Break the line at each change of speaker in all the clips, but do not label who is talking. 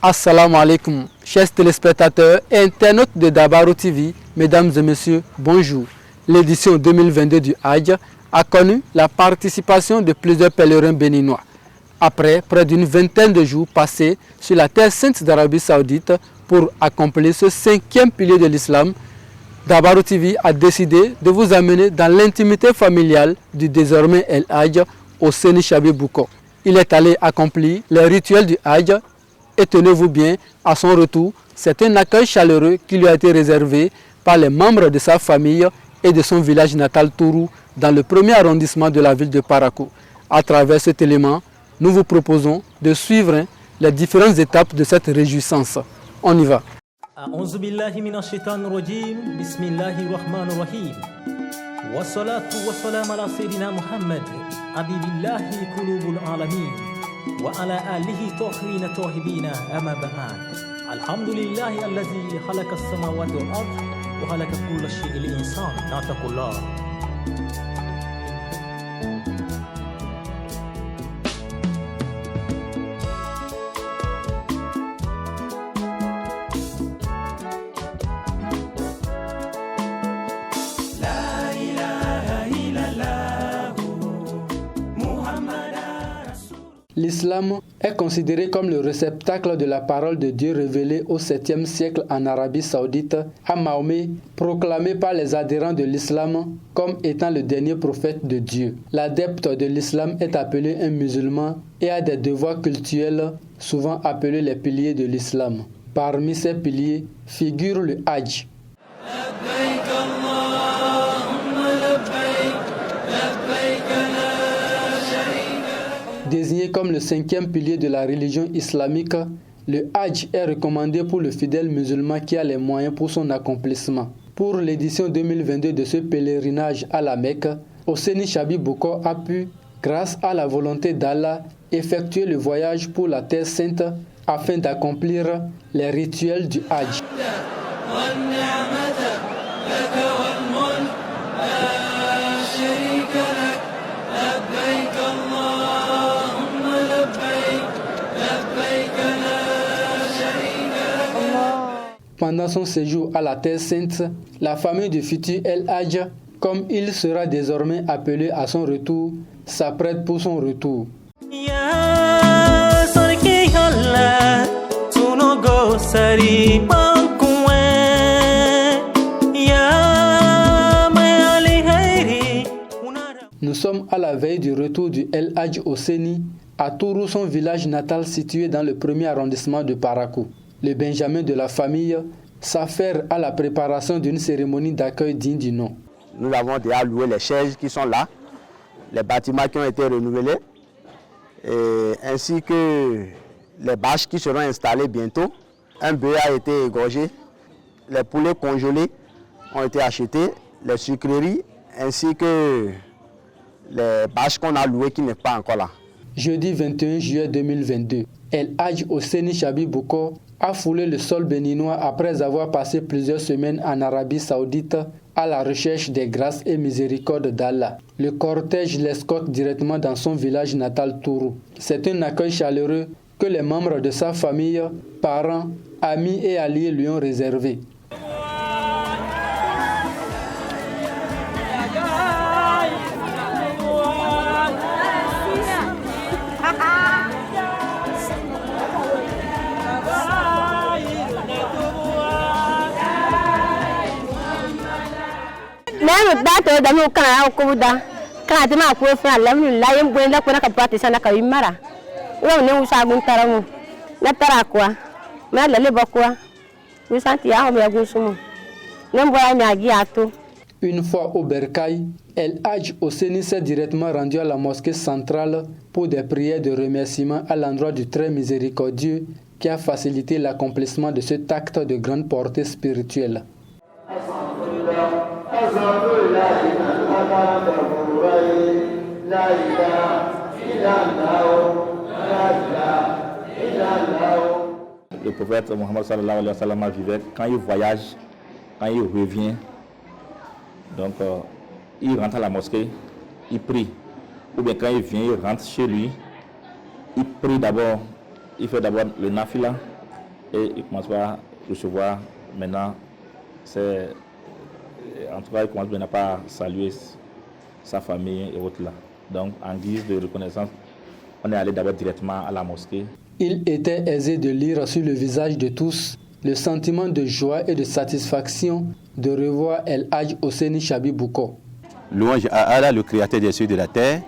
Assalamu alaikum, chers téléspectateurs et internautes de Dabarou TV, mesdames et messieurs, bonjour. L'édition 2022 du Hajj a connu la participation de plusieurs pèlerins béninois. Après près d'une vingtaine de jours passés sur la terre sainte d'Arabie Saoudite pour accomplir ce 5e pilier de l'islam, Dabarou TV a décidé de vous amener dans l'intimité familiale du désormais El Hajj au Seni Chabi Bouko. Il est allé accomplir les rituels du Hajj. Et tenez-vous bien, à son retour, c'est un accueil chaleureux qui lui a été réservé par les membres de sa famille et de son village natal Tourou dans le premier arrondissement de la ville de Parakou. À travers cet élément, nous vous proposons de suivre les différentes étapes de cette réjouissance. On y va.
وعلى آله طاهرين طاهبين أما بعد الحمد لله الذي خلق السماوات والأرض وخلق كل شيء الإنسان نتقوا الله
L'islam est considéré comme le réceptacle de la parole de Dieu révélée au 7e siècle en Arabie Saoudite à Mahomet, proclamé par les adhérents de l'islam comme étant le dernier prophète de Dieu. L'adepte de l'islam est appelé un musulman et a des devoirs cultuels souvent appelés les piliers de l'islam. Parmi ces piliers figure le Hajj. Désigné comme le 5e pilier de la religion islamique, le Hajj est recommandé pour le fidèle musulman qui a les moyens pour son accomplissement. Pour l'édition 2022 de ce pèlerinage à la Mecque, Seni Chabi Bouko a pu, grâce à la volonté d'Allah, effectuer le voyage pour la Terre Sainte afin d'accomplir les rituels du Hajj. Pendant son séjour à la Terre Sainte, la famille du futur El Hajj, comme il sera désormais appelé à son retour, s'apprête pour son retour. Nous sommes à la veille du retour du El Hajj au Seni, à Tourou, son village natal situé dans le premier arrondissement de Parakou. Le Benjamin de la famille s'affaire à la préparation d'une cérémonie d'accueil digne du nom.
Nous avons déjà loué les chaises qui sont là, les bâtiments qui ont été renouvelés, ainsi que les bâches qui seront installées bientôt. Un bœuf a été égorgé, les poulets congelés ont été achetés, les sucreries, ainsi que les bâches qu'on a louées qui n'est pas encore là.
Jeudi 21 juillet 2022, El Hajj au Seni Chabi Bouko a foulé le sol béninois après avoir passé plusieurs semaines en Arabie Saoudite à la recherche des grâces et miséricordes d'Allah. Le cortège l'escorte directement dans son village natal Tourou. C'est un accueil chaleureux que les membres de sa famille, parents, amis et alliés lui ont réservé.
Même bateau dans nos canaux, comme dans quand tu m'as fait faire la lune, là, il y a un peu de pratique à la caïmara. On est où ça, mon taramo. La tarakwa, mais la lebakwa. Nous sentons à me agoussement. N'envoie un guiato.
Une fois au Bercail, El Hajj au Seni s'est directement rendu à la mosquée centrale pour des prières de remerciement à l'endroit du très miséricordieux qui a facilité l'accomplissement de cet acte de grande portée spirituelle.
Le prophète Mohammed sallallahu alayhi wa sallam vivait, quand il voyage, quand il revient, donc il rentre à la mosquée, il prie. Ou bien quand il vient, il rentre chez lui, il prie d'abord, il fait d'abord le nafila et il commence à recevoir maintenant. En tout cas, il commence maintenant à saluer sa famille et autres là. Donc en guise de reconnaissance, on est allé d'abord directement à la mosquée.
Il était aisé de lire sur le visage de tous le sentiment de joie et de satisfaction de revoir El Hadj Ousseini Chabi Bouko.
Louange à Allah, le créateur des cieux et de la terre,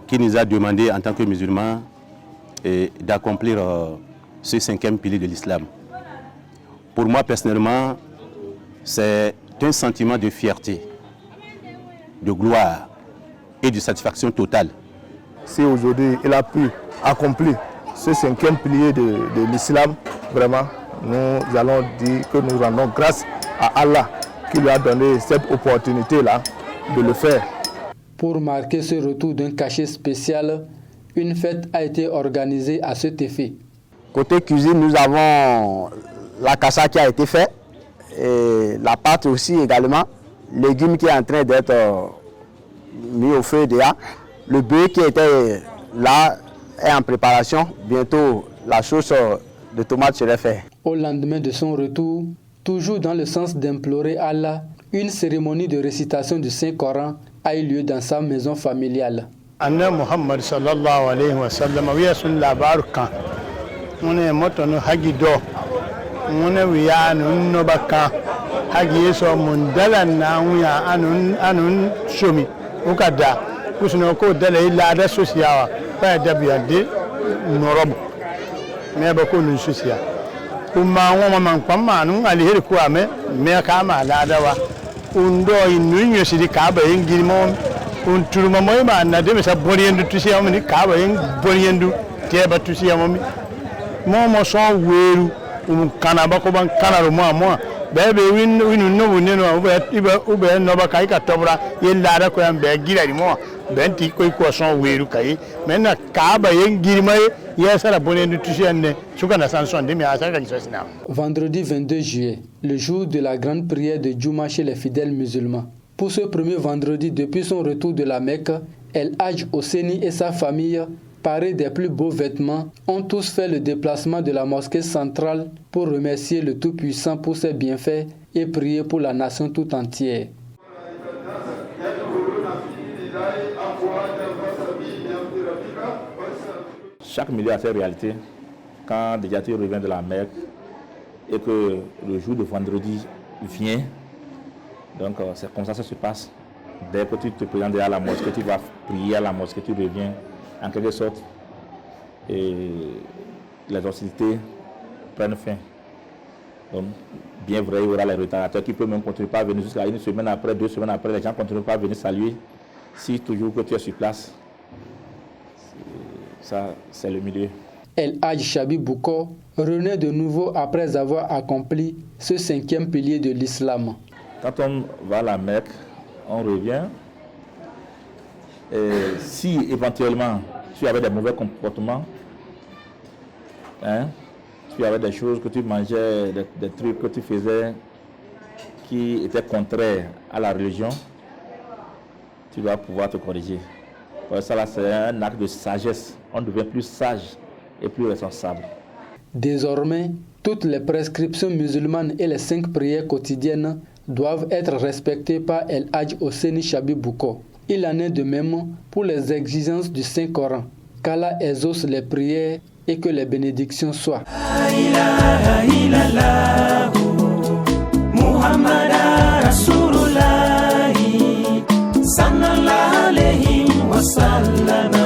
qui nous a demandé en tant que musulmans d'accomplir ce 5e pilier de l'islam. Pour moi personnellement, c'est un sentiment de fierté, de gloire et de satisfaction totale.
Si aujourd'hui il a pu accomplir ce 5e pilier de l'islam, vraiment, nous allons dire que nous rendons grâce à Allah qui lui a donné cette opportunité-là de le faire.
Pour marquer ce retour d'un cachet spécial, une fête a été organisée à cet effet.
Côté cuisine, nous avons la kassa qui a été faite, et la pâte aussi également, légumes qui est en train d'être mis au feu déjà, le bœuf qui était là est en préparation, bientôt la sauce de tomate serait faite.
Au lendemain de son retour, toujours dans le sens d'implorer Allah, une cérémonie de récitation du Saint-Coran a eu lieu dans sa maison familiale.
Anna Muhammad sallallahu alayhi wa sallam wiya sun labaru kan mune moto no hagi do mune wiya no baka hagi so mun dalan na wiya anun shomi ukada kusno ko dalay la da sosiyawa fa da biyade norob me ba ko nun sosiya kuma won man kwamma nun alheri ko ame me ka ma la dawa undo inu nyosidi ka ba yingiri mo un turuma moy ma na de sa boniendu tusi amni ka ba yin boniendu te ba tusi ammi mo so weru kana ba ko ban kana ro mo bebe winu no neno ube no ba kai ka tobra yella da ko am be gira di mo benti ko so weru kai mena ka ba yin girma ya sara boniendu tusi anne suka na sanson de mi asa ka sina.
Vendredi 22 juillet, le jour de la grande prière de Juma chez les fidèles musulmans. Pour ce premier vendredi, depuis son retour de la Mecque, El Hadj Ousseini et sa famille, parés des plus beaux vêtements, ont tous fait le déplacement de la mosquée centrale pour remercier le Tout-Puissant pour ses bienfaits et prier pour la nation tout entière.
Chaque milieu a ses réalités. Quand déjà tu reviens de la Mecque et que le jour de vendredi vient, donc c'est comme ça que ça se passe. Dès que tu te présentes à la mosquée, tu vas prier à la mosquée, tu reviens en quelque sorte et les hostilités prennent fin. Donc bien vrai, il y aura les retardateurs qui peuvent même continuer pas à venir jusqu'à une semaine après, 2 semaines après, les gens continuent pas à venir saluer. Si toujours que tu es sur place, ça c'est le milieu.
El Hadj Chabi Bouko renaît de nouveau après avoir accompli ce 5e pilier de l'islam.
Quand on va à la Mecque, on revient. Et si éventuellement tu avais des mauvais comportements, tu avais des choses que tu mangeais, des trucs que tu faisais qui étaient contraires à la religion, tu vas pouvoir te corriger. Ça là, c'est un acte de sagesse. On devient plus sage et plus responsable.
Désormais, toutes les prescriptions musulmanes et les 5 prières quotidiennes doivent être respectées par El Hadj Ousseini Chabi Bouko. Il en est de même pour les exigences du Saint-Coran. Qu'Allah exauce les prières et que les bénédictions soient. Sallallahu alayhi wa sallam.